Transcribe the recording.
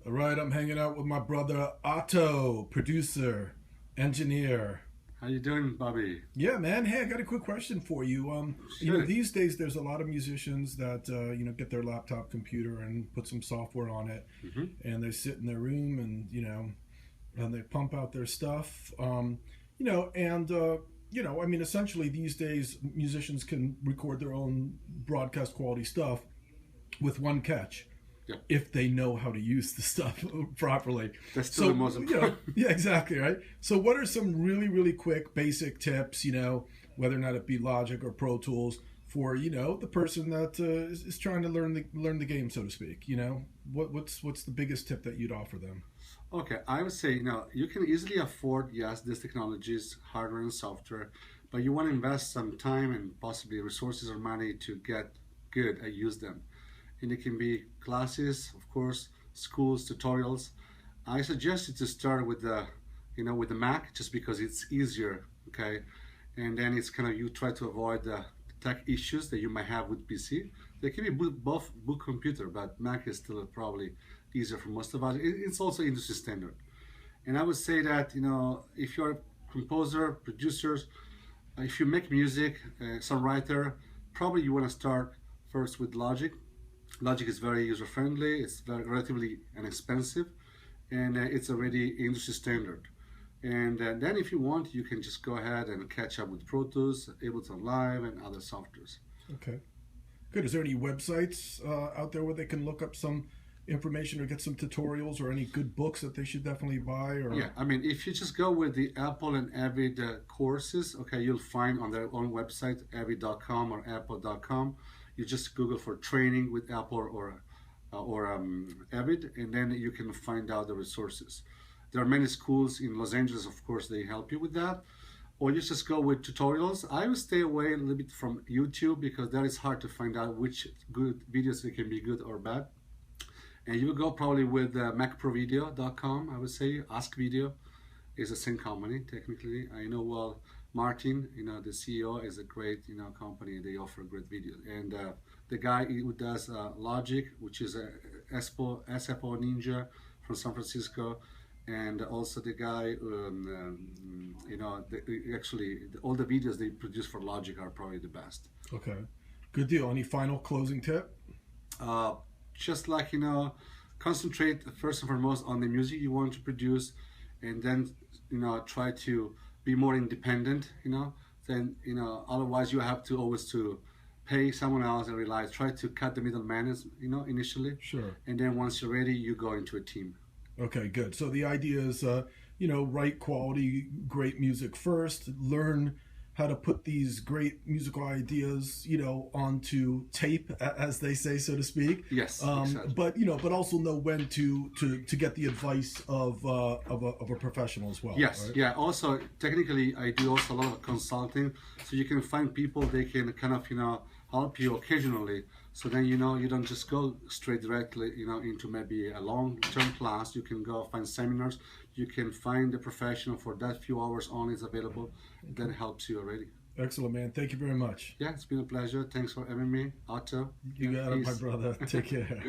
All right, I'm hanging out with my brother Otto, producer, engineer. How you doing, Bobby? Yeah, man. Hey, I got a quick question for you. Sure. These days there's a lot of musicians that get their laptop computer and put some software on it, hmm and they sit in their room and and they pump out their stuff. Essentially these days musicians can record their own broadcast quality stuff with one catch Yeah, if they know how to use the stuff properly. that's still the So, most important. yeah, exactly, right? So, what are some really, really quick basic tips, whether or not it be Logic or Pro Tools, for, the person that is trying to learn the game, so to speak? What's the biggest tip that you'd offer them? Okay, I would say, you can easily afford, yes, these technologies, hardware and software, but you want to invest some time and possibly resources or money to get good at use them. And it can be classes, of course, schools, tutorials. I suggest you to start with the Mac just because it's easier, okay? And then it's kind of you try to avoid the tech issues that you might have with PC. They can be both boot computer, but Mac is still probably easier for most of us. It's also industry standard. And I would say that if you're a composer, producers, if you make music, songwriter, probably you want to start first with Logic. Logic is very user friendly. It's very relatively inexpensive, and it's already industry standard. And then, if you want, you can just go ahead and catch up with Pro Tools, Ableton Live, and other softwares. Okay, good. Is there any websites out there where they can look up some information or get some tutorials, or any good books that they should definitely buy? Yeah, Or I mean, if you just go with the Apple and Avid courses, okay, you'll find on their own website, avid.com or apple.com. You just Google for training with Apple or Avid, and then you can find out the resources. There are many schools in Los Angeles, of course, they help you with that. Or you just go with tutorials. I would stay away a little bit from YouTube because that is hard to find out which good videos they can be good or bad. And you will go probably with macprovideo.com, I would say. Ask Video is the same company, technically. I know, well, Martin, the CEO, is a great, company. They offer great videos. And the guy who does Logic, which is a SFO Ninja from San Francisco, and also the guy, all the videos they produce for Logic are probably the best. okay, good deal. Any final closing tip? uh, just like concentrate first and foremost on the music you want to produce, and then try to be more independent. Then otherwise you have to always to pay someone else and rely. Try to cut the middleman, initially, Sure. and then once you're ready, you go into a team. Okay, good. So the idea is, write quality, great music first. Learn how to put these great musical ideas, onto tape, as they say, so to speak. Yes, exactly. But also know when to get the advice of a professional as well. Yes, Right? yeah. Also, technically, I do also a lot of consulting, so you can find people they can kind of help you occasionally. So then you don't just go straight directly into maybe a long-term class. You can go find seminars. You can find a professional for that few hours only is available. That helps you already. Excellent, man. Thank you very much. Yeah, it's been a pleasure. Thanks for having me, Otto. You Yeah, got it, my peace. brother. Take care.